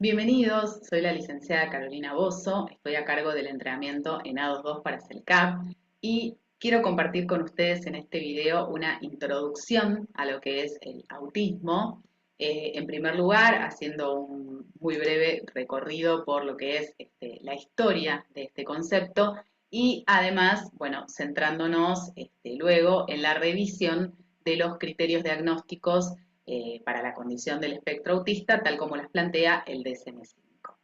Bienvenidos, soy la licenciada Carolina Bozo, estoy a cargo del entrenamiento en A22 para CELCAP y quiero compartir con ustedes en este video una introducción a lo que es el autismo. En primer lugar, haciendo un muy breve recorrido por lo que es la historia de este concepto y además, bueno, centrándonos luego en la revisión de los criterios diagnósticos para la condición del espectro autista, tal como las plantea el DSM-5.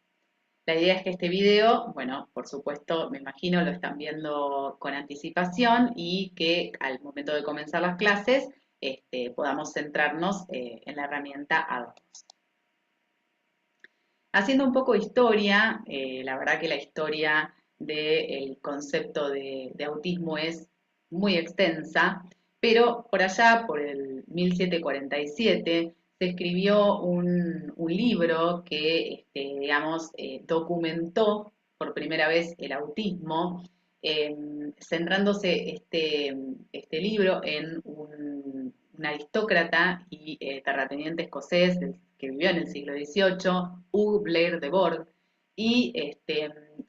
La idea es que este video, bueno, por supuesto, me imagino lo están viendo con anticipación y que al momento de comenzar las clases podamos centrarnos en la herramienta A2. Haciendo un poco de historia, la verdad que la historia del concepto de autismo es muy extensa, pero por allá, por el 1747, se escribió un libro que, digamos, documentó por primera vez el autismo, centrándose este libro en un aristócrata y terrateniente escocés que vivió en el siglo XVIII, Hugh Blair de Borg, y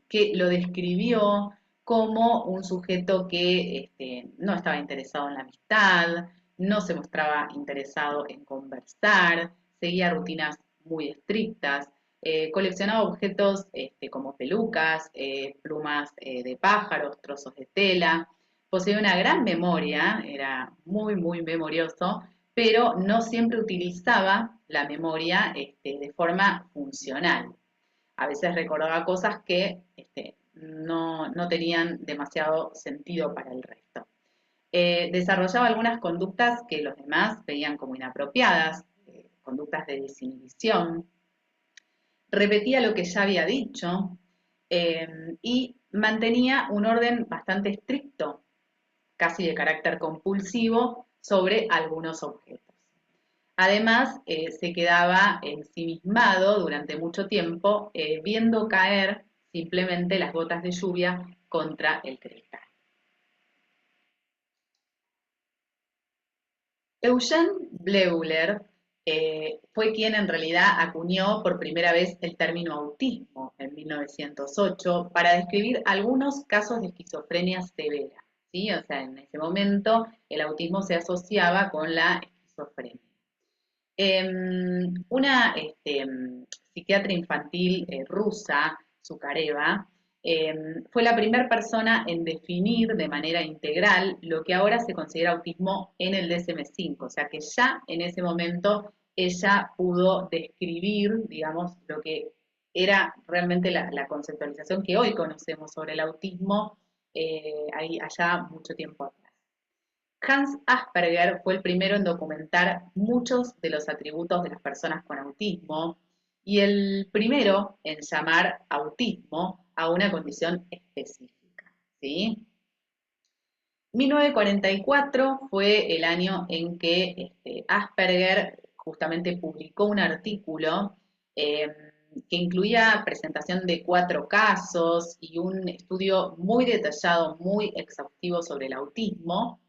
que lo describió como un sujeto que no estaba interesado en la amistad, no se mostraba interesado en conversar, seguía rutinas muy estrictas, coleccionaba objetos como pelucas, plumas de pájaros, trozos de tela, poseía una gran memoria, era muy memorioso, pero no siempre utilizaba la memoria de forma funcional. A veces recordaba cosas que no tenían demasiado sentido para el resto. Desarrollaba algunas conductas que los demás veían como inapropiadas, conductas de desinhibición, repetía lo que ya había dicho y mantenía un orden bastante estricto, casi de carácter compulsivo, sobre algunos objetos. Además, se quedaba ensimismado durante mucho tiempo viendo caer simplemente las gotas de lluvia contra el cristal. Eugene Bleuler fue quien en realidad acuñó por primera vez el término autismo en 1908 para describir algunos casos de esquizofrenia severa. ¿Sí? O sea, en ese momento el autismo se asociaba con la esquizofrenia. Una psiquiatra infantil rusa, Zucareva, fue la primera persona en definir de manera integral lo que ahora se considera autismo en el DSM-5, o sea que ya en ese momento ella pudo describir, digamos, lo que era realmente la conceptualización que hoy conocemos sobre el autismo, allá mucho tiempo atrás. Hans Asperger fue el primero en documentar muchos de los atributos de las personas con autismo y el primero en llamar autismo a una condición específica. ¿Sí? 1944 fue el año en que Asperger justamente publicó un artículo eh, que incluía presentación de 4 casos y un estudio muy detallado, muy exhaustivo sobre el autismo.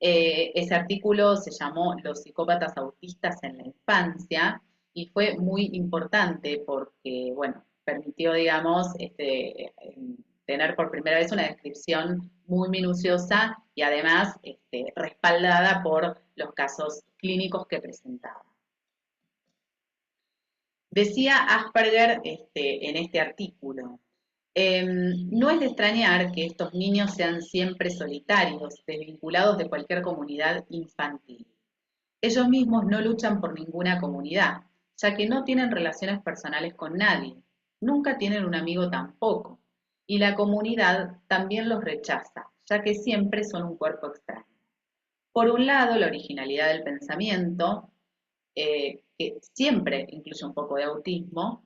Ese artículo se llamó Los psicópatas autistas en la infancia y fue muy importante porque, bueno, permitió, digamos, tener por primera vez una descripción muy minuciosa y además respaldada por los casos clínicos que presentaba. Decía Asperger en este artículo, no es de extrañar que estos niños sean siempre solitarios, desvinculados de cualquier comunidad infantil. Ellos mismos no luchan por ninguna comunidad, ya que no tienen relaciones personales con nadie, nunca tienen un amigo tampoco, y la comunidad también los rechaza, ya que siempre son un cuerpo extraño. Por un lado, la originalidad del pensamiento, que siempre incluye un poco de autismo,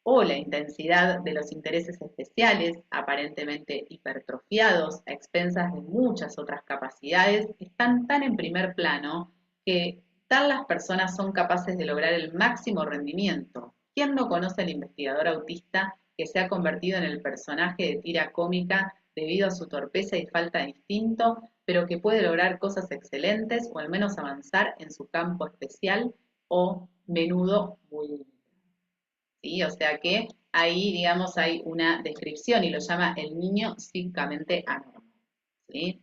o la intensidad de los intereses especiales, aparentemente hipertrofiados a expensas de muchas otras capacidades, están tan en primer plano que tal las personas son capaces de lograr el máximo rendimiento. ¿Quién no conoce al investigador autista que se ha convertido en el personaje de tira cómica debido a su torpeza y falta de instinto, pero que puede lograr cosas excelentes o al menos avanzar en su campo especial o menudo muy limitado? ¿sí? O sea que ahí, digamos, hay una descripción y lo llama el niño psíquicamente anormal, ¿sí?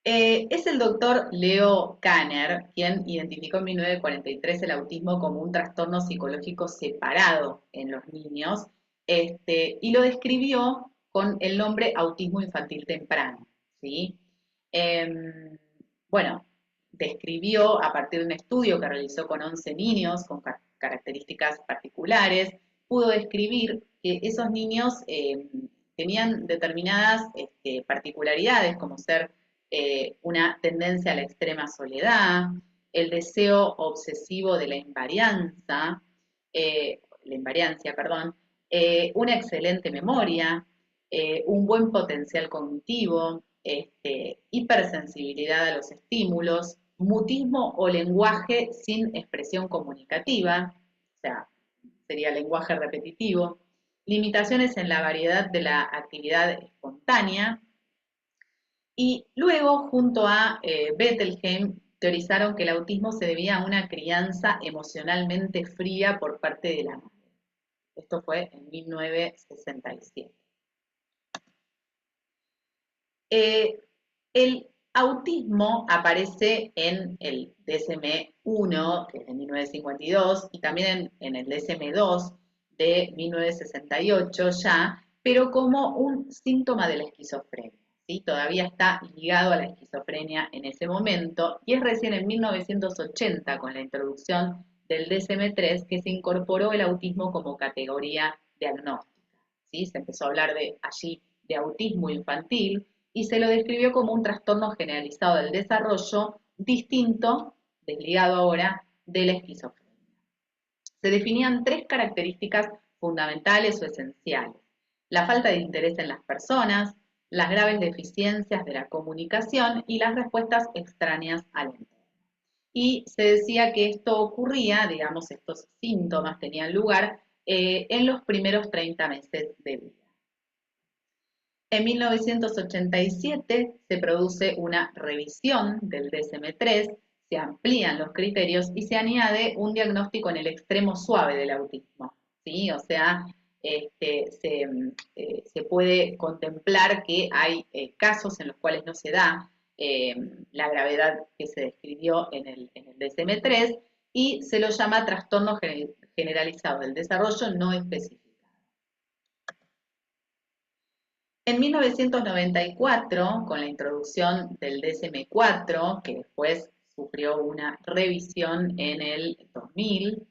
Es el doctor Leo Kanner quien identificó en 1943 el autismo como un trastorno psicológico separado en los niños, y lo describió con el nombre autismo infantil temprano, ¿sí? Em, bueno, describió a partir de un estudio que realizó con 11 niños con características particulares, pudo describir que esos niños tenían determinadas particularidades, como ser una tendencia a la extrema soledad, el deseo obsesivo de la invariancia, perdón, una excelente memoria, un buen potencial cognitivo, hipersensibilidad a los estímulos, mutismo o lenguaje sin expresión comunicativa, o sea, sería lenguaje repetitivo, limitaciones en la variedad de la actividad espontánea, y luego, junto a Bettelheim, teorizaron que el autismo se debía a una crianza emocionalmente fría por parte de la madre. Esto fue en 1967. Eh, el autismo aparece en el DSM-1, que es de 1952, y también en el DSM-2 de 1968 ya, pero como un síntoma de la esquizofrenia. ¿Sí? Todavía está ligado a la esquizofrenia en ese momento, y es recién en 1980, con la introducción del DSM-3, que se incorporó el autismo como categoría diagnóstica. ¿Sí? Se empezó a hablar de allí de autismo infantil, y se lo describió como un trastorno generalizado del desarrollo distinto, desligado ahora, de la esquizofrenia. Se definían tres características fundamentales o esenciales: la falta de interés en las personas, las graves deficiencias de la comunicación y las respuestas extrañas al entorno. Y se decía que esto ocurría, digamos, estos síntomas tenían lugar en los primeros 30 meses de vida. En 1987 se produce una revisión del DSM-3, se amplían los criterios y se añade un diagnóstico en el extremo suave del autismo, ¿sí? O sea, se puede contemplar que hay casos en los cuales no se da la gravedad que se describió en el DSM-3, y se lo llama trastorno generalizado del desarrollo no específico. En 1994, con la introducción del DSM-4, que después sufrió una revisión en el 2000,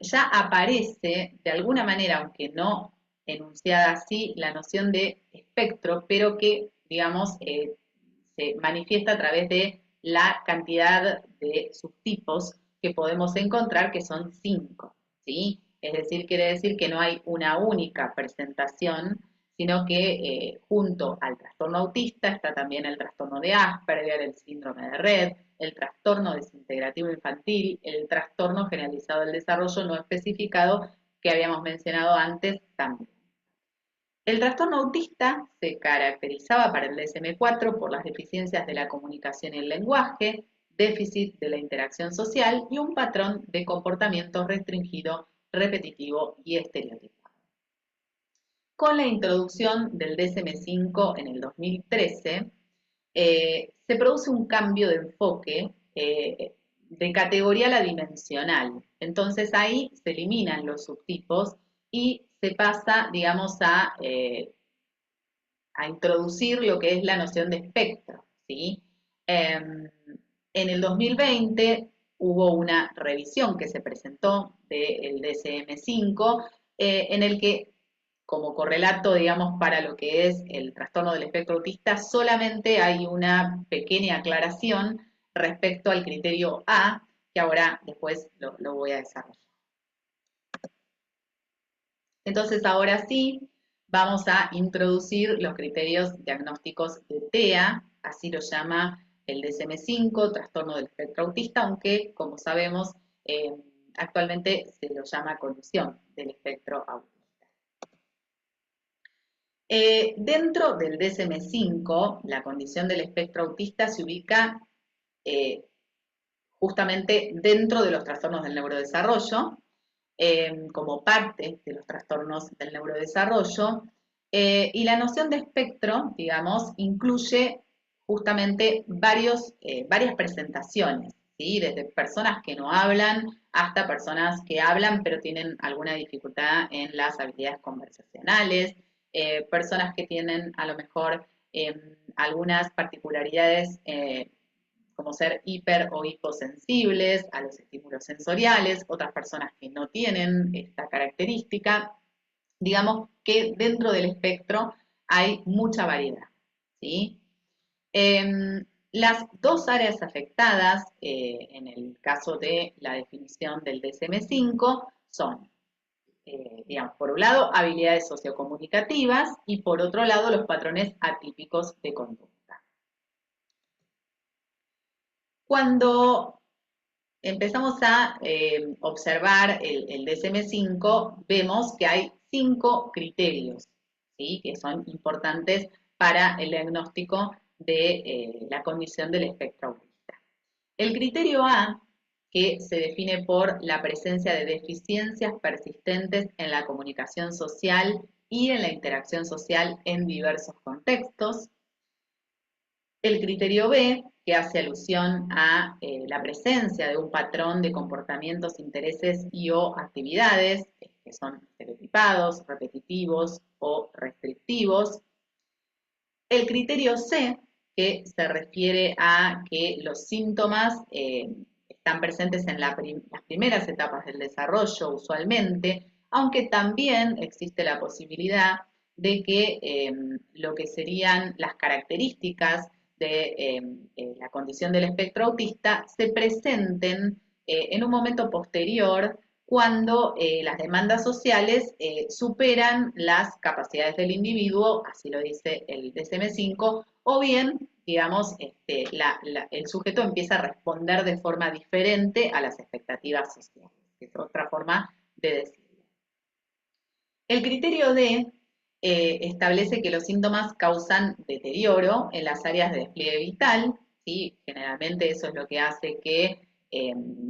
ya aparece de alguna manera, aunque no enunciada así, la noción de espectro, pero que, digamos, se manifiesta a través de la cantidad de subtipos que podemos encontrar, que son 5, ¿sí? Es decir, quiere decir que no hay una única presentación, sino que junto al trastorno autista está también el trastorno de Asperger, el síndrome de Rett, el trastorno desintegrativo infantil, el trastorno generalizado del desarrollo no especificado que habíamos mencionado antes también. El trastorno autista se caracterizaba para el DSM-4 por las deficiencias de la comunicación y el lenguaje, déficit de la interacción social y un patrón de comportamiento restringido, repetitivo y estereotipado. Con la introducción del DSM-5 en el 2013, se produce un cambio de enfoque de categoría a la dimensional. Entonces ahí se eliminan los subtipos y se pasa, digamos, a introducir lo que es la noción de espectro, ¿sí? En el 2020 hubo una revisión que se presentó del DSM-5, en el que, como correlato, digamos, para lo que es el trastorno del espectro autista, solamente hay una pequeña aclaración respecto al criterio A, que ahora después lo voy a desarrollar. Entonces, ahora sí, vamos a introducir los criterios diagnósticos de TEA, así lo llama el DSM-5, trastorno del espectro autista, aunque, como sabemos, actualmente se lo llama condición del espectro autista. Dentro del DSM-5, la condición del espectro autista se ubica justamente dentro de los trastornos del neurodesarrollo, como parte de los trastornos del neurodesarrollo. Y la noción de espectro, digamos, incluye justamente varias presentaciones, ¿sí? Desde personas que no hablan hasta personas que hablan pero tienen alguna dificultad en las habilidades conversacionales, personas que tienen a lo mejor algunas particularidades como ser hiper o hiposensibles a los estímulos sensoriales, otras personas que no tienen esta característica. Digamos que dentro del espectro hay mucha variedad, ¿sí? Las dos áreas afectadas, en el caso de la definición del DSM-5, son, digamos, por un lado, habilidades sociocomunicativas y por otro lado, los patrones atípicos de conducta. Cuando empezamos a observar el DSM-5, vemos que hay 5 criterios, ¿sí? Que son importantes para el diagnóstico de la condición del espectro autista. El criterio A, que se define por la presencia de deficiencias persistentes en la comunicación social y en la interacción social en diversos contextos. El criterio B, que hace alusión a la presencia de un patrón de comportamientos, intereses y o actividades que son estereotipados, repetitivos o restrictivos. El criterio C, que se refiere a que los síntomas están presentes en las primeras etapas del desarrollo usualmente, aunque también existe la posibilidad de que lo que serían las características de la condición del espectro autista se presenten en un momento posterior cuando las demandas sociales superan las capacidades del individuo, así lo dice el DSM-5, o bien, digamos, el sujeto empieza a responder de forma diferente a las expectativas sociales, que es otra forma de decirlo. El criterio D establece que los síntomas causan deterioro en las áreas de despliegue vital, ¿sí? Generalmente eso es lo que hace que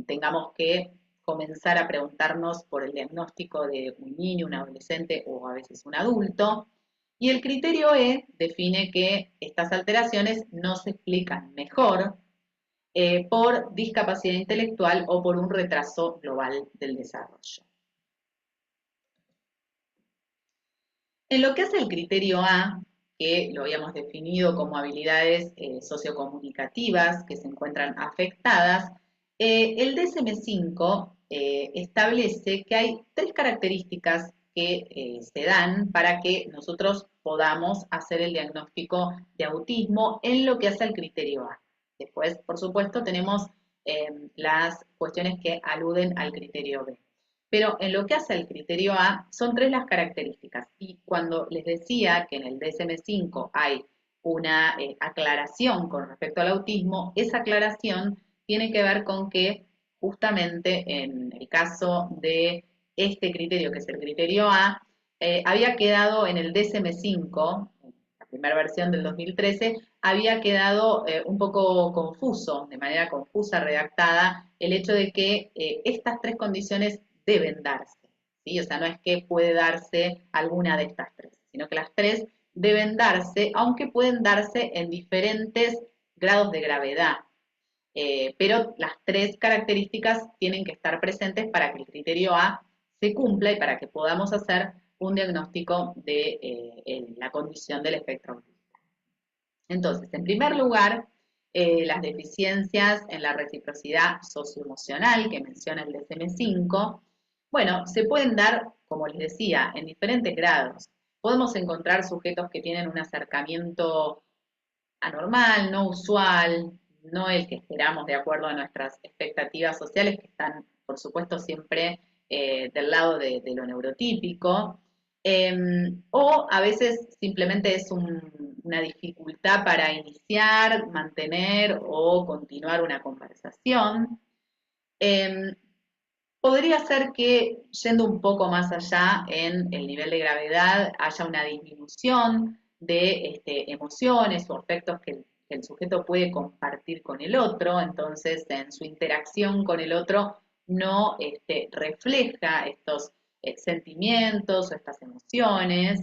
tengamos que comenzar a preguntarnos por el diagnóstico de un niño, un adolescente o a veces un adulto. Y el criterio E define que estas alteraciones no se explican mejor por discapacidad intelectual o por un retraso global del desarrollo. En lo que hace el criterio A, que lo habíamos definido como habilidades sociocomunicativas que se encuentran afectadas, el DSM-5 establece que hay 3 características que se dan para que nosotros podamos hacer el diagnóstico de autismo en lo que hace al criterio A. Después, por supuesto, tenemos las cuestiones que aluden al criterio B. Pero en lo que hace al criterio A, son 3 las características. Y cuando les decía que en el DSM-5 hay una aclaración con respecto al autismo, esa aclaración tiene que ver con que justamente en el caso de este criterio, que es el criterio A, había quedado en el DSM-5, la primera versión del 2013, había quedado un poco confuso, de manera confusa redactada, el hecho de que estas 3 condiciones deben darse, ¿sí? O sea, no es que puede darse alguna de estas 3, sino que las 3 deben darse, aunque pueden darse en diferentes grados de gravedad. Pero las 3 características tienen que estar presentes para que el criterio A se cumpla y para que podamos hacer un diagnóstico de la condición del espectro autista. Entonces, en primer lugar, las deficiencias en la reciprocidad socioemocional que menciona el DSM-5, bueno, se pueden dar, como les decía, en diferentes grados. Podemos encontrar sujetos que tienen un acercamiento anormal, no usual, no el que esperamos de acuerdo a nuestras expectativas sociales, que están, por supuesto, siempre del lado de lo neurotípico. O a veces simplemente es una dificultad para iniciar, mantener o continuar una conversación. Eh, Podría ser que, yendo un poco más allá en el nivel de gravedad, haya una disminución de emociones o aspectos que el sujeto puede compartir con el otro, entonces en su interacción con el otro no refleja estos sentimientos o estas emociones,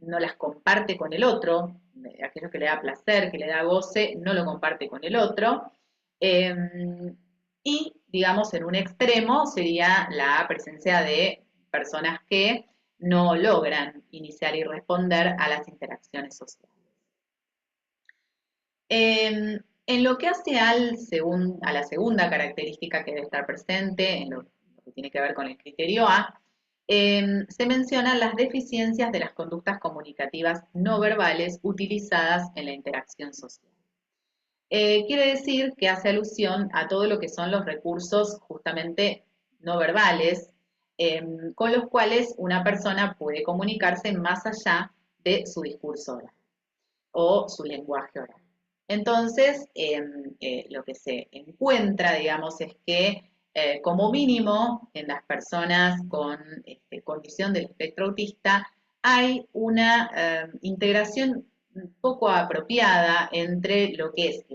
no las comparte con el otro, aquello que le da placer, que le da goce, no lo comparte con el otro. Eh, y, digamos, en un extremo sería la presencia de personas que no logran iniciar y responder a las interacciones sociales. En lo que hace a la segunda característica que debe estar presente, en lo que tiene que ver con el criterio A, se mencionan las deficiencias de las conductas comunicativas no verbales utilizadas en la interacción social. Quiere decir que hace alusión a todo lo que son los recursos justamente no verbales, con los cuales una persona puede comunicarse más allá de su discurso oral o su lenguaje oral. Entonces, lo que se encuentra, digamos, es que como mínimo en las personas con condición del espectro autista hay una integración poco apropiada entre lo que es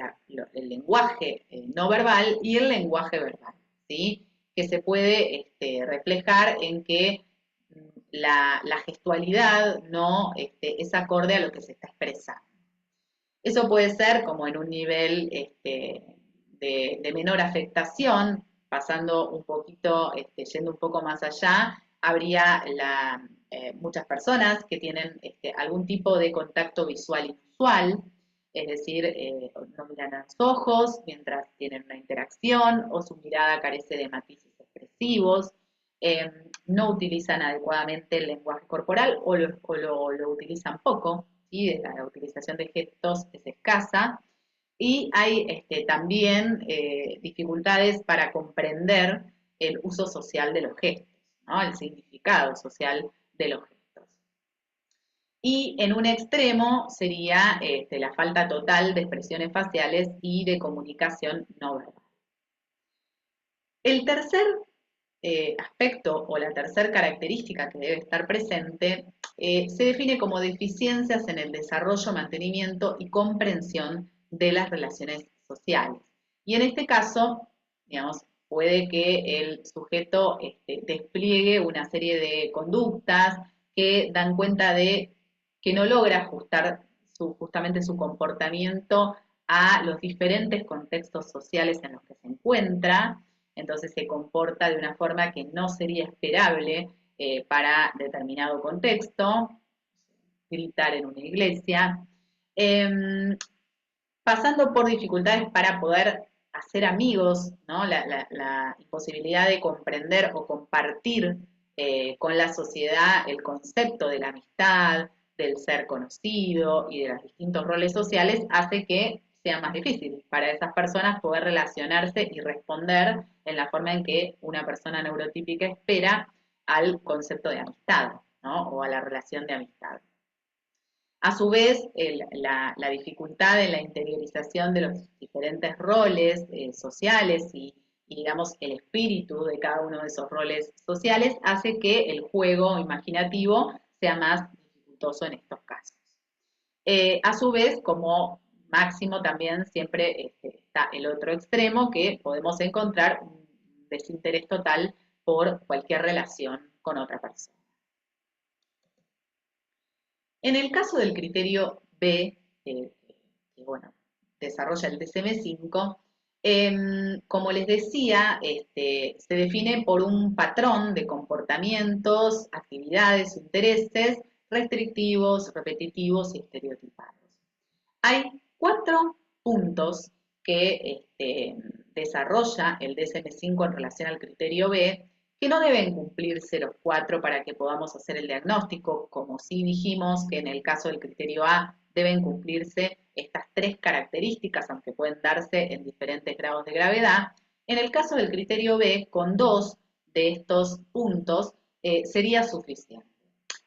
el lenguaje no verbal y el lenguaje verbal, ¿sí? Que se puede reflejar en que la gestualidad no es acorde a lo que se está expresando. Eso puede ser como en un nivel de menor afectación, pasando un poquito, yendo un poco más allá, habría muchas personas que tienen algún tipo de contacto visual inusual, es decir, no miran a los ojos mientras tienen una interacción o su mirada carece de matices expresivos, eh, no utilizan adecuadamente el lenguaje corporal o lo utilizan poco, ¿sí? De la utilización de gestos es escasa, y hay también dificultades para comprender el uso social de los gestos, ¿no? El significado social de los gestos. Y en un extremo sería la falta total de expresiones faciales y de comunicación no verbal. El tercer aspecto o la tercera característica que debe estar presente se define como deficiencias en el desarrollo, mantenimiento y comprensión de las relaciones sociales. Y en este caso, digamos, puede que el sujeto despliegue una serie de conductas que dan cuenta de que no logra ajustar justamente su comportamiento a los diferentes contextos sociales en los que se encuentra, entonces se comporta de una forma que no sería esperable para determinado contexto, gritar en una iglesia, eh, pasando por dificultades para poder hacer amigos, ¿no? La imposibilidad de comprender o compartir con la sociedad el concepto de la amistad, del ser conocido y de los distintos roles sociales, hace que sea más difícil para esas personas poder relacionarse y responder en la forma en que una persona neurotípica espera al concepto de amistad, ¿no? O a la relación de amistad. A su vez, la dificultad en la interiorización de los diferentes roles sociales y, digamos, el espíritu de cada uno de esos roles sociales hace que el juego imaginativo sea más dificultoso en estos casos. A su vez, como máximo también siempre está el otro extremo que podemos encontrar un desinterés total por cualquier relación con otra persona. En el caso del criterio B, que bueno, desarrolla el DSM-5, como les decía, se define por un patrón de comportamientos, actividades, intereses restrictivos, repetitivos y estereotipados. Hay 4 puntos que desarrolla el DSM-5 en relación al criterio B, que no deben cumplirse los 4 para que podamos hacer el diagnóstico, como sí dijimos que en el caso del criterio A deben cumplirse estas 3 características, aunque pueden darse en diferentes grados de gravedad. En el caso del criterio B, con 2 de estos puntos sería suficiente.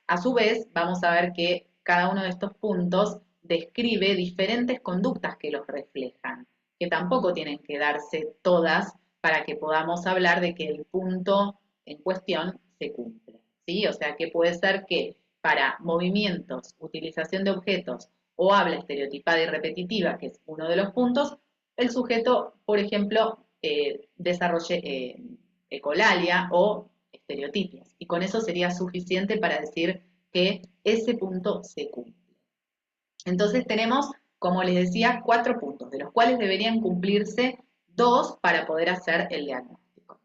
A su vez, vamos a ver que cada uno de estos puntos describe diferentes conductas que los reflejan, que tampoco tienen que darse todas para que podamos hablar de que el punto en cuestión se cumple, ¿sí? O sea, que puede ser que para movimientos, utilización de objetos o habla estereotipada y repetitiva, que es uno de los puntos, el sujeto, por ejemplo, desarrolle ecolalia o estereotipias. Y con eso sería suficiente para decir que ese punto se cumple. Entonces tenemos, como les decía, 4 puntos, de los cuales deberían cumplirse 2 para poder hacer el diagnóstico.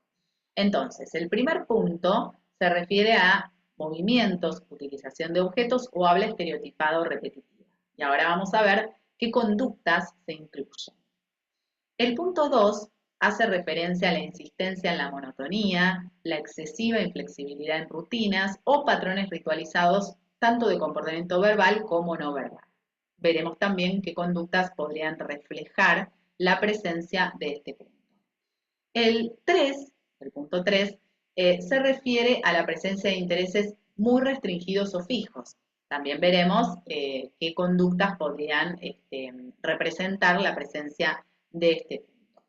Entonces, el primer punto se refiere a movimientos, utilización de objetos o habla estereotipada o repetitiva. Y ahora vamos a ver qué conductas se incluyen. El punto 2 hace referencia a la insistencia en la monotonía, la excesiva inflexibilidad en rutinas o patrones ritualizados tanto de comportamiento verbal como no verbal. Veremos también qué conductas podrían reflejar la presencia de este punto. El 3, el punto 3, se refiere a la presencia de intereses muy restringidos o fijos. También veremos qué conductas podrían representar la presencia de este punto.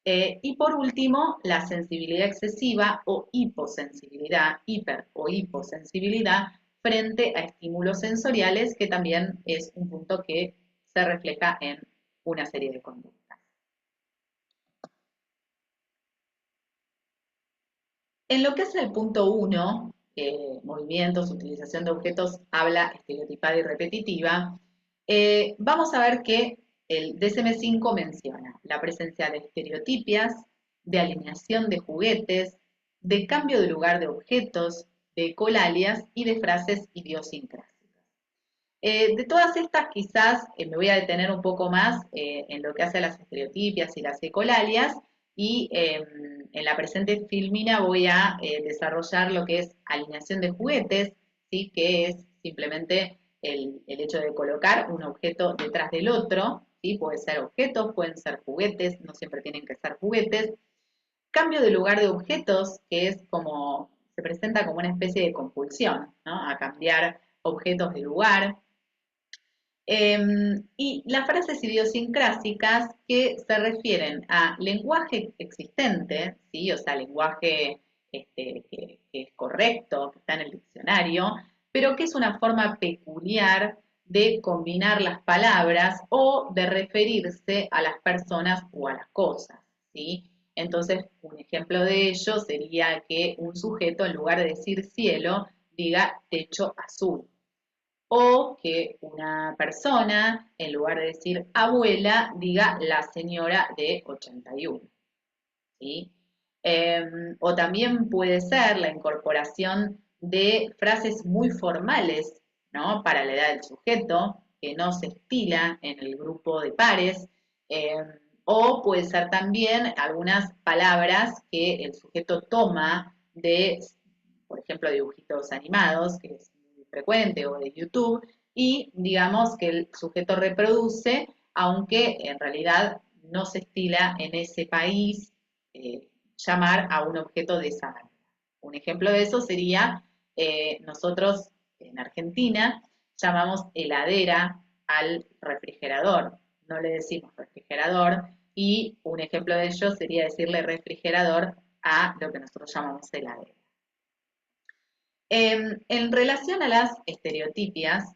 Y por último, la sensibilidad excesiva o hiposensibilidad, hiper o hiposensibilidad frente a estímulos sensoriales, que también es un punto que se refleja en una serie de conductas. En lo que es el punto 1, movimientos, utilización de objetos, habla estereotipada y repetitiva, vamos a ver que el DSM-5 menciona la presencia de estereotipias, de alineación de juguetes, de cambio de lugar de objetos, de colalias y de frases idiosincrásicas. De todas estas, quizás me voy a detener un poco más en lo que hace a las estereotipias y las ecolalias, y en la presente filmina voy a desarrollar lo que es alineación de juguetes, ¿sí? Que es simplemente el hecho de colocar un objeto detrás del otro, ¿sí? Puede ser objetos, pueden ser juguetes, no siempre tienen que ser juguetes. Cambio de lugar de objetos, que es como, se presenta como una especie de compulsión, ¿no? A cambiar objetos de lugar. Y las frases idiosincrásicas que se refieren a lenguaje existente, ¿sí? O sea, lenguaje que es correcto, que está en el diccionario, pero que es una forma peculiar de combinar las palabras o de referirse a las personas o a las cosas, ¿sí? Entonces, un ejemplo de ello sería que un sujeto, en lugar de decir cielo, diga techo azul, o que una persona, en lugar de decir abuela, diga la señora de 81. ¿Sí? O también puede ser la incorporación de frases muy formales, ¿no? Para la edad del sujeto, que no se estila en el grupo de pares. O puede ser también algunas palabras que el sujeto toma de, por ejemplo, dibujitos animados, que es muy frecuente, o de YouTube, y digamos que el sujeto reproduce, aunque en realidad no se estila en ese país llamar a un objeto de esa manera. Un ejemplo de eso sería, nosotros en Argentina llamamos heladera al refrigerador, no le decimos refrigerador, y un ejemplo de ello sería decirle refrigerador a lo que nosotros llamamos heladera. En relación a las estereotipias,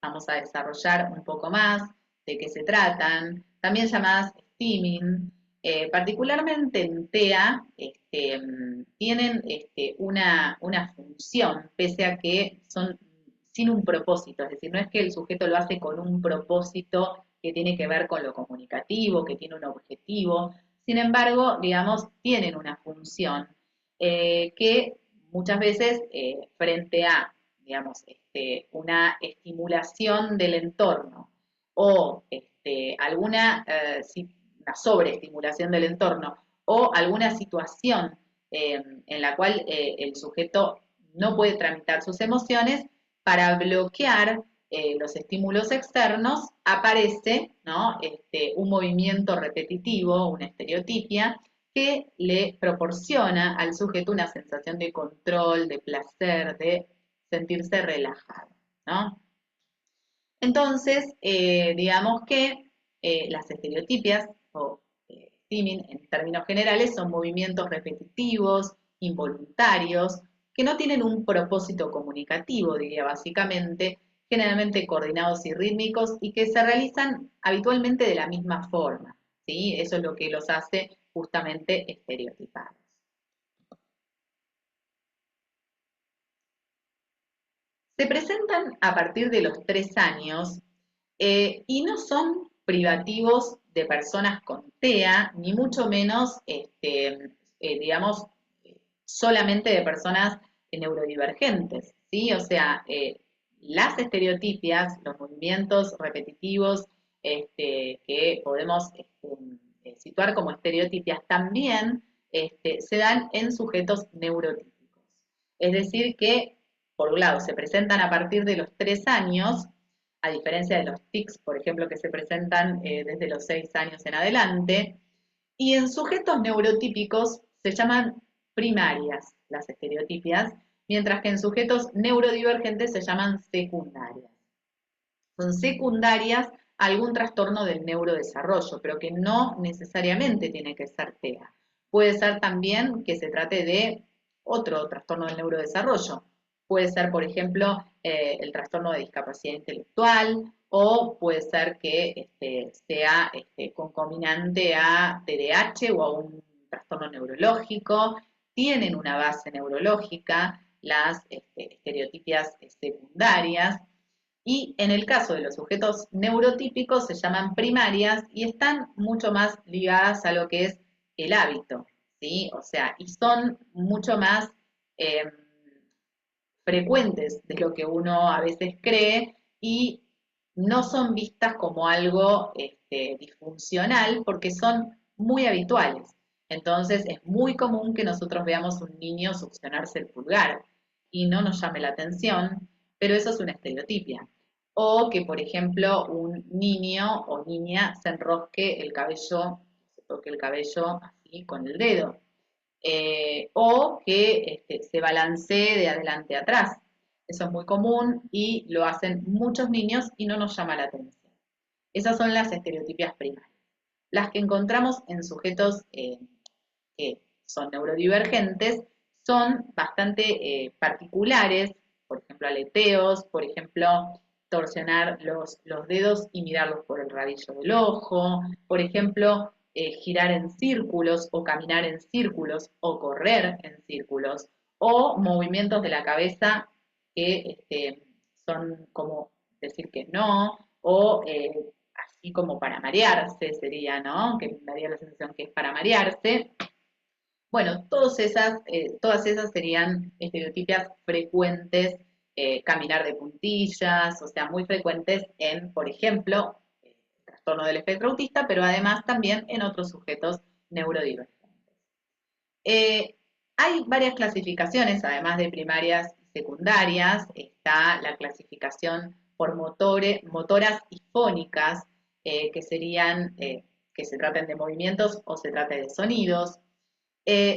vamos a desarrollar un poco más de qué se tratan, también llamadas steaming. Particularmente en TEA tienen una función, pese a que son sin un propósito, es decir, no es que el sujeto lo hace con un propósito que tiene que ver con lo comunicativo, que tiene un objetivo, sin embargo, digamos, tienen una función que muchas veces frente a, digamos, una estimulación del entorno o alguna una sobreestimulación del entorno o alguna situación en la cual el sujeto no puede tramitar sus emociones, para bloquear los estímulos externos aparece, ¿no? Un movimiento repetitivo, una estereotipia, que le proporciona al sujeto una sensación de control, de placer, de sentirse relajado, ¿no? Entonces, digamos que las estereotipias o steaming en términos generales son movimientos repetitivos, involuntarios, que no tienen un propósito comunicativo, diría básicamente, generalmente coordinados y rítmicos y que se realizan habitualmente de la misma forma, ¿sí? Eso es lo que los hace justamente estereotipados. Se presentan a partir de los 3 años y no son privativos de personas con TEA, ni mucho menos, digamos, solamente de personas neurodivergentes, ¿sí? O sea, las estereotipias, los movimientos repetitivos que podemos situar como estereotipias, también se dan en sujetos neurotípicos. Es decir, que, por un lado, se presentan a partir de los 3 años, a diferencia de los tics, por ejemplo, que se presentan desde los 6 años en adelante, y en sujetos neurotípicos se llaman primarias las estereotipias, mientras que en sujetos neurodivergentes se llaman secundarias. Son secundarias a algún trastorno del neurodesarrollo, pero que no necesariamente tiene que ser TEA. Puede ser también que se trate de otro trastorno del neurodesarrollo. Puede ser, por ejemplo, el trastorno de discapacidad intelectual, o puede ser que sea concominante a TDAH o a un trastorno neurológico. Tienen una base neurológica las estereotipias secundarias. Y en el caso de los sujetos neurotípicos se llaman primarias y están mucho más ligadas a lo que es el hábito, ¿sí? O sea, y son mucho más eh, frecuentes de lo que uno a veces cree y no son vistas como algo disfuncional porque son muy habituales. Entonces es muy común que nosotros veamos un niño succionarse el pulgar y no nos llame la atención, pero eso es una estereotipia. O que, por ejemplo, un niño o niña se enrosque el cabello, se toque el cabello así con el dedo o que se balancee de adelante a atrás. Eso es muy común y lo hacen muchos niños y no nos llama la atención. Esas son las estereotipias primarias. Las que encontramos en sujetos que son neurodivergentes son bastante particulares, por ejemplo, aleteos, por ejemplo, torsionar los dedos y mirarlos por el rabillo del ojo, por ejemplo, girar en círculos o caminar en círculos o correr en círculos, o movimientos de la cabeza que son como decir que no, o así como para marearse sería, ¿no? Que me daría la sensación que es para marearse. Bueno, todas esas serían estereotipias frecuentes, caminar de puntillas, o sea, muy frecuentes en, por ejemplo, el trastorno del espectro autista, pero además también en otros sujetos neurodivergentes. Eh, Hay varias clasificaciones, además de primarias y secundarias. Está la clasificación por motoras y fónicas, que serían que se traten de movimientos o se trate de sonidos.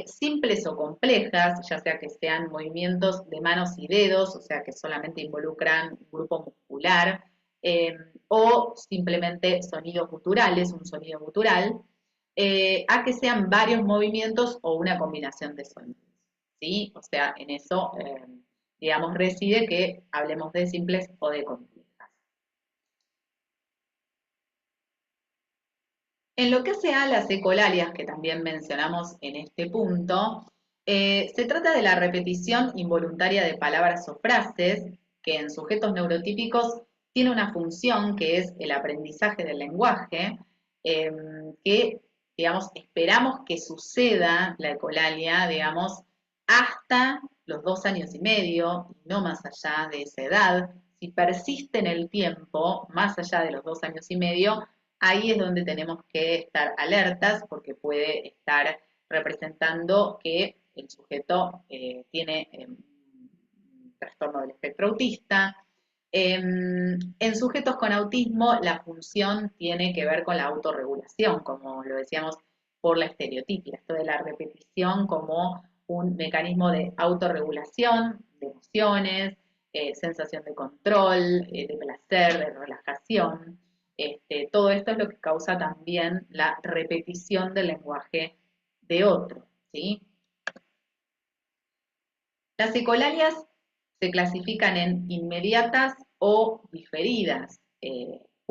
Simples o complejas, ya sea que sean movimientos de manos y dedos, o sea que solamente involucran un grupo muscular, o simplemente sonidos guturales, un sonido gutural, a que sean varios movimientos o una combinación de sonidos. ¿Sí? O sea, en eso, digamos, reside que hablemos de simples o de complejas. En lo que hace a las ecolalias, que también mencionamos en este punto, se trata de la repetición involuntaria de palabras o frases que en sujetos neurotípicos tiene una función que es el aprendizaje del lenguaje, eh, que, digamos, esperamos que suceda la ecolalia, digamos, hasta los 2 años y medio, no más allá de esa edad. Si persiste en el tiempo, más allá de los 2 años y medio, ahí es donde tenemos que estar alertas porque puede estar representando que el sujeto tiene un trastorno del espectro autista. En sujetos con autismo la función tiene que ver con la autorregulación, como lo decíamos por la estereotipia, esto de la repetición como un mecanismo de autorregulación, de emociones, sensación de control, de placer, de relajación. Todo esto es lo que causa también la repetición del lenguaje de otro, ¿sí? Las ecolalias se clasifican en inmediatas o diferidas.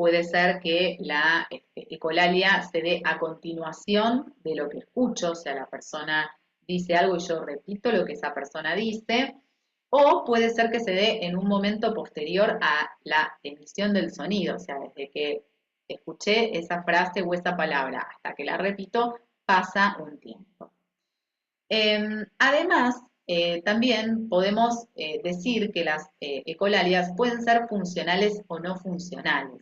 puede ser que la ecolalia se dé a continuación de lo que escucho, o sea, la persona dice algo y yo repito lo que esa persona dice, o puede ser que se dé en un momento posterior a la emisión del sonido, o sea, desde que escuché esa frase o esa palabra hasta que la repito, pasa un tiempo. Además, también podemos decir que las ecolalias pueden ser funcionales o no funcionales.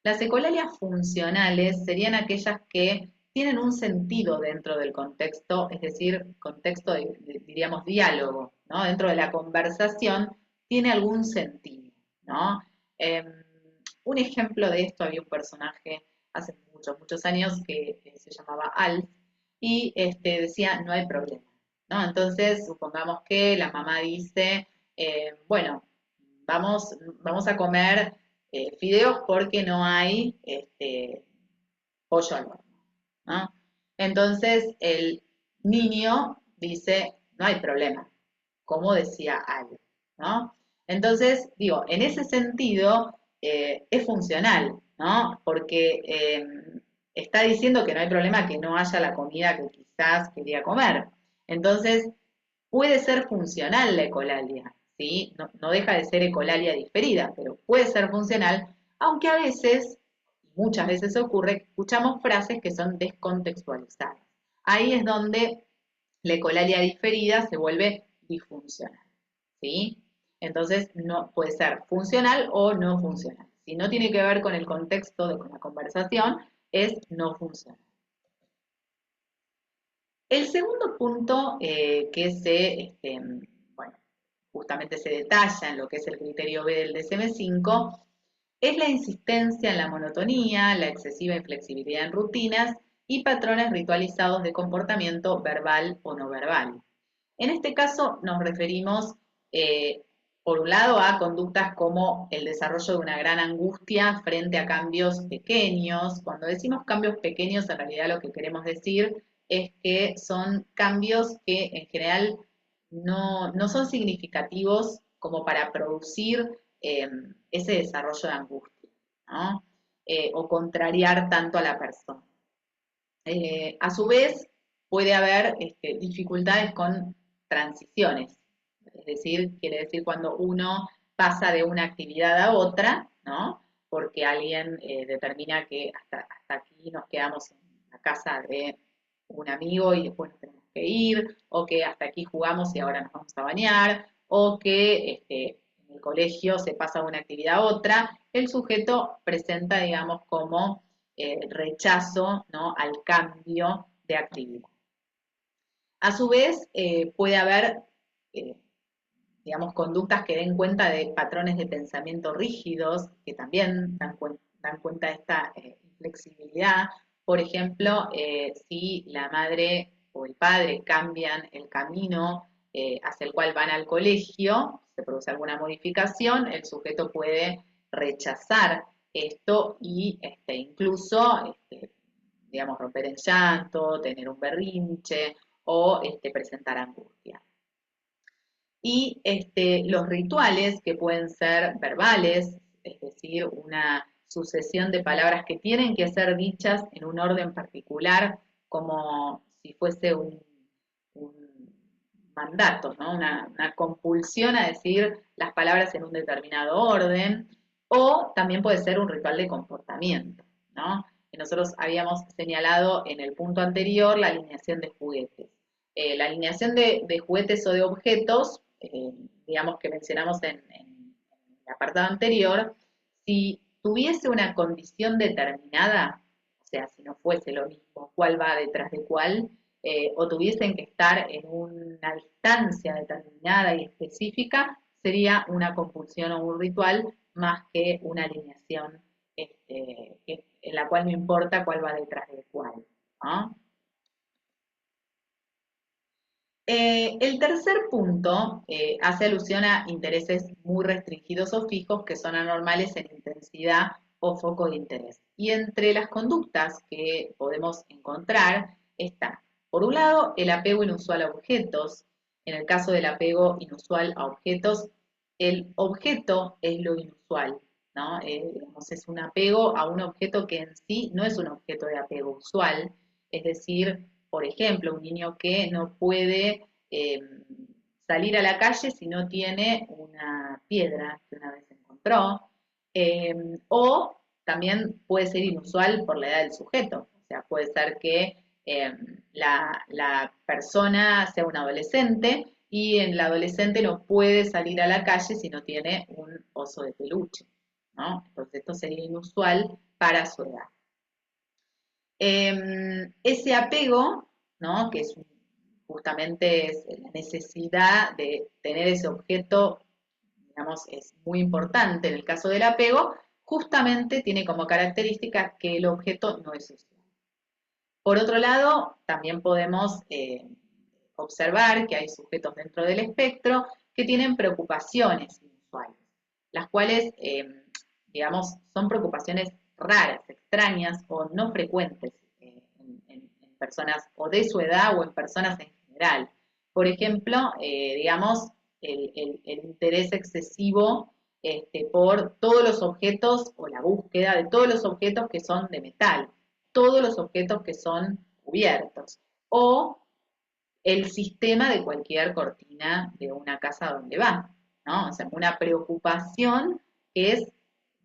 Las ecolalias funcionales serían aquellas que tienen un sentido dentro del contexto, es decir, contexto diríamos, diálogo, ¿no? Dentro de la conversación tiene algún sentido, ¿no? Em, un ejemplo de esto, había un personaje hace muchos, muchos años que se llamaba Alf y decía, no hay problema, ¿no? Entonces, supongamos que la mamá dice, bueno, vamos a comer fideos porque no hay pollo al horno, ¿no? Entonces, el niño dice, no hay problema, como decía Al, ¿no? Entonces, digo, en ese sentido es funcional, ¿no? Porque está diciendo que no hay problema que no haya la comida que quizás quería comer. Entonces, puede ser funcional la ecolalia, ¿sí? No, no deja de ser ecolalia diferida, pero puede ser funcional, aunque a veces, muchas veces ocurre, que escuchamos frases que son descontextualizadas. Ahí es donde la ecolalia diferida se vuelve disfuncional, ¿sí? Entonces, no puede ser funcional o no funcional. Si no tiene que ver con el contexto de con la conversación, es no funcional. El segundo punto bueno, justamente se detalla en lo que es el criterio B del DSM-5, es la insistencia en la monotonía, la excesiva inflexibilidad en rutinas y patrones ritualizados de comportamiento verbal o no verbal. En este caso nos referimos, por un lado, a conductas como el desarrollo de una gran angustia frente a cambios pequeños. Cuando decimos cambios pequeños, en realidad lo que queremos decir es que son cambios que en general no son significativos como para producir ese desarrollo de angustia, ¿no? O contrariar tanto a la persona. A su vez, puede haber dificultades con transiciones, es decir, quiere decir cuando uno pasa de una actividad a otra, ¿no? Porque alguien determina que hasta aquí nos quedamos en la casa de un amigo y después nos tenemos que ir, o que hasta aquí jugamos y ahora nos vamos a bañar, o que en el colegio se pasa de una actividad a otra, el sujeto presenta, digamos, como rechazo, ¿no?, al cambio de actividad. A su vez, puede haber, eh, digamos, conductas que den cuenta de patrones de pensamiento rígidos, que también dan cuenta de esta inflexibilidad. Por ejemplo, si la madre o el padre cambian el camino hacia el cual van al colegio, se produce alguna modificación, el sujeto puede rechazar esto y incluso, digamos, romper en llanto, tener un berrinche o presentar angustia. Y los rituales que pueden ser verbales, es decir, una sucesión de palabras que tienen que ser dichas en un orden particular, como si fuese un mandato, ¿no? Una compulsión a decir las palabras en un determinado orden, o también puede ser un ritual de comportamiento, ¿no? Y nosotros habíamos señalado en el punto anterior la alineación de juguetes. La alineación de juguetes o de objetos, digamos que mencionamos en el apartado anterior, si tuviese una condición determinada, o sea, si no fuese lo mismo cuál va detrás de cuál, o tuviesen que estar en una distancia determinada y específica, sería una compulsión o un ritual más que una alineación en la cual no importa cuál va detrás de cuál, ¿no? El tercer punto hace alusión a intereses muy restringidos o fijos que son anormales en intensidad o foco de interés. Y entre las conductas que podemos encontrar está, por un lado, el apego inusual a objetos. En el caso del apego inusual a objetos, el objeto es lo inusual ¿no? Digamos, es un apego a un objeto que en sí no es un objeto de apego usual, es decir, por ejemplo, un niño que no puede salir a la calle si no tiene una piedra que una vez encontró, eh, o también puede ser inusual por la edad del sujeto, o sea, puede ser que la persona sea un adolescente y el adolescente no puede salir a la calle si no tiene un oso de peluche, ¿no? Entonces esto sería inusual para su edad. Ese apego, ¿no? Que es justamente es la necesidad de tener ese objeto, digamos, es muy importante en el caso del apego, justamente tiene como característica que el objeto no es usual. Por otro lado, también podemos observar que hay sujetos dentro del espectro que tienen preocupaciones inusuales, las cuales, digamos, son preocupaciones raras, extrañas o no frecuentes en personas o de su edad o en personas en general. Por ejemplo, digamos, el interés excesivo por todos los objetos o la búsqueda de todos los objetos que son de metal, todos los objetos que son cubiertos, o el sistema de cualquier cortina de una casa donde va, ¿no? O sea, una preocupación que es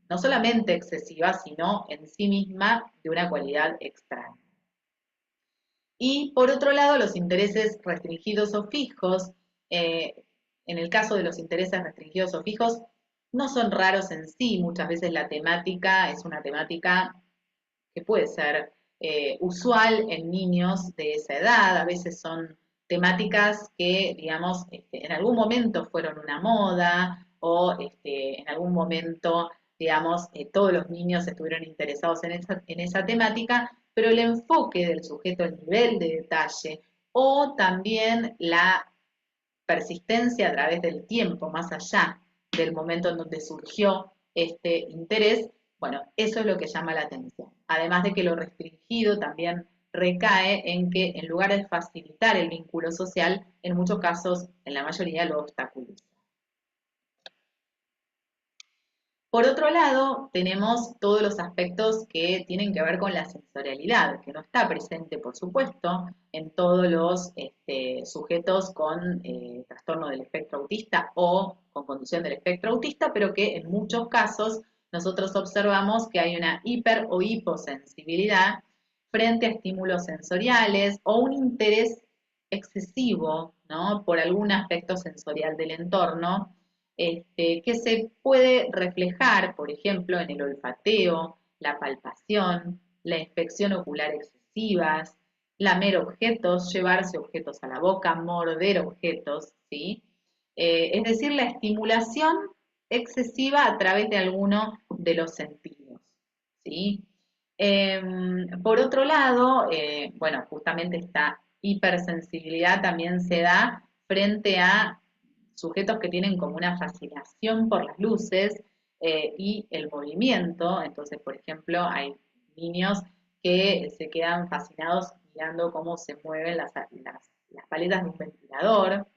no solamente excesiva, sino en sí misma de una cualidad extraña. Y por otro lado, los intereses restringidos o fijos, eh, en el caso de los intereses restringidos o fijos, no son raros en sí, muchas veces la temática es una temática que puede ser usual en niños de esa edad, a veces son temáticas que, digamos, en algún momento fueron una moda o en algún momento, digamos, todos los niños estuvieron interesados en esa temática, pero el enfoque del sujeto, el nivel de detalle o también la persistencia a través del tiempo, más allá del momento en donde surgió este interés, bueno, eso es lo que llama la atención. Además de que lo restringido también recae en que en lugar de facilitar el vínculo social, en muchos casos, en la mayoría, lo obstaculiza. Por otro lado, tenemos todos los aspectos que tienen que ver con la sensorialidad, que no está presente, por supuesto, en todos los sujetos con trastorno del espectro autista o con condición del espectro autista, pero que en muchos casos nosotros observamos que hay una hiper o hiposensibilidad frente a estímulos sensoriales o un interés excesivo, ¿no?, por algún aspecto sensorial del entorno, que se puede reflejar, por ejemplo, en el olfateo, la palpación, la inspección ocular excesivas, lamer objetos, llevarse objetos a la boca, morder objetos, ¿sí? Es decir, la estimulación excesiva a través de alguno de los sentidos, ¿sí? Por otro lado, bueno, justamente esta hipersensibilidad también se da frente a sujetos que tienen como una fascinación por las luces y el movimiento. Entonces, por ejemplo, hay niños que se quedan fascinados mirando cómo se mueven las paletas de un ventilador,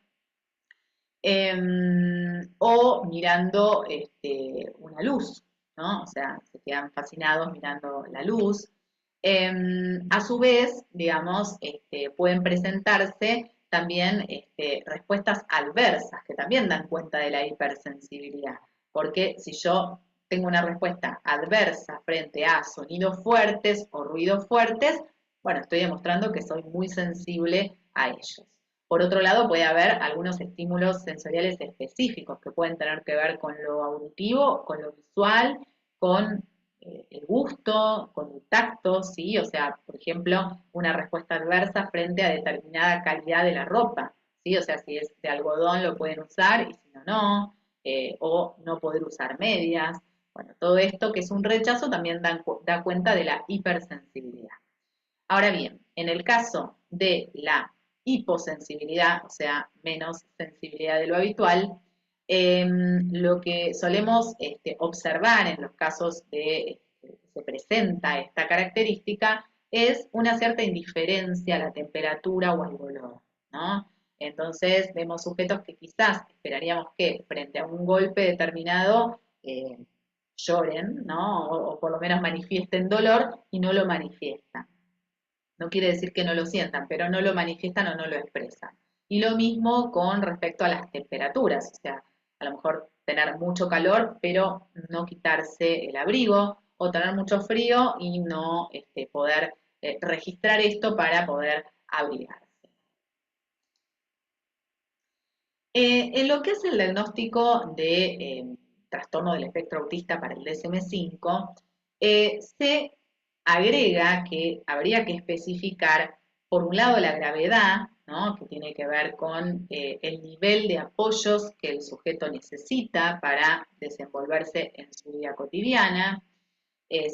o mirando una luz, ¿no? O sea, se quedan fascinados mirando la luz. A su vez, digamos, pueden presentarse también respuestas adversas que también dan cuenta de la hipersensibilidad, porque si yo tengo una respuesta adversa frente a sonidos fuertes o ruidos fuertes, bueno, estoy demostrando que soy muy sensible a ellos. Por otro lado, puede haber algunos estímulos sensoriales específicos que pueden tener que ver con lo auditivo, con lo visual, con el gusto, con el tacto, ¿sí? O sea, por ejemplo, una respuesta adversa frente a determinada calidad de la ropa, ¿sí? O sea, si es de algodón lo pueden usar y si no, no, o no poder usar medias. Bueno, todo esto que es un rechazo también da cuenta de la hipersensibilidad. Ahora bien, en el caso de la hiposensibilidad, o sea, menos sensibilidad de lo habitual, lo que solemos observar en los casos de que se presenta esta característica es una cierta indiferencia a la temperatura o al dolor, ¿no? Entonces vemos sujetos que quizás esperaríamos que frente a un golpe determinado lloren, ¿no? O por lo menos manifiesten dolor y no lo manifiestan. No quiere decir que no lo sientan, pero no lo manifiestan o no lo expresan. Y lo mismo con respecto a las temperaturas, o sea, a lo mejor tener mucho calor, pero no quitarse el abrigo, o tener mucho frío y no poder registrar esto para poder abrigarse. En lo que es el diagnóstico de trastorno del espectro autista para el DSM-5, se agrega que habría que especificar, por un lado, la gravedad, ¿no? Que tiene que ver con el nivel de apoyos que el sujeto necesita para desenvolverse en su vida cotidiana.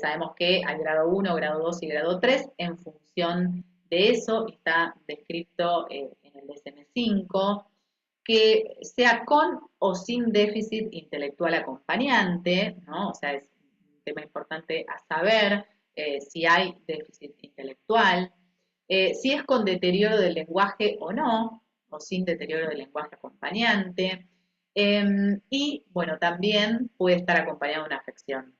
Sabemos que hay grado 1, grado 2 y grado 3. En función de eso está descrito en el DSM-5 que sea con o sin déficit intelectual acompañante, ¿no? O sea, es un tema importante a saber si hay déficit intelectual, si es con deterioro del lenguaje o no, o sin deterioro del lenguaje acompañante, y bueno, también puede estar acompañado de una afección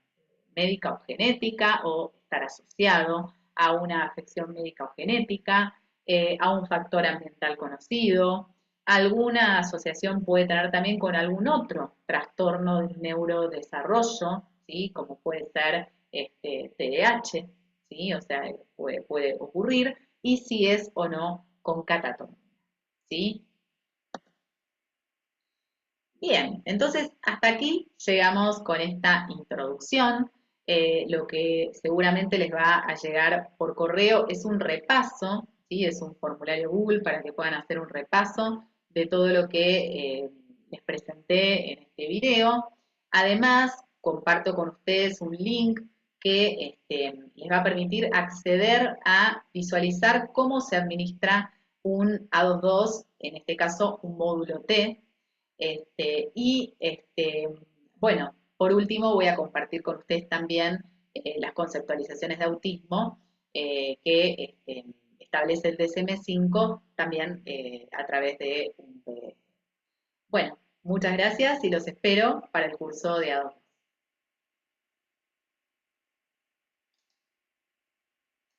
médica o genética o estar asociado a una afección médica o genética, a un factor ambiental conocido. Alguna asociación puede tener también con algún otro trastorno del neurodesarrollo, ¿sí? Como puede ser TDAH, ¿sí? O sea, puede ocurrir, y si es o no con catatonia, ¿sí? Bien, entonces hasta aquí llegamos con esta introducción. Lo que seguramente les va a llegar por correo es un repaso, ¿sí? Es un formulario Google para que puedan hacer un repaso de todo lo que les presenté en este video. Además, comparto con ustedes un link que les va a permitir acceder a visualizar cómo se administra un A22, en este caso un módulo T, bueno, por último voy a compartir con ustedes también las conceptualizaciones de autismo que establece el DSM-5 también a través de un PDF. Bueno, muchas gracias y los espero para el curso de A2.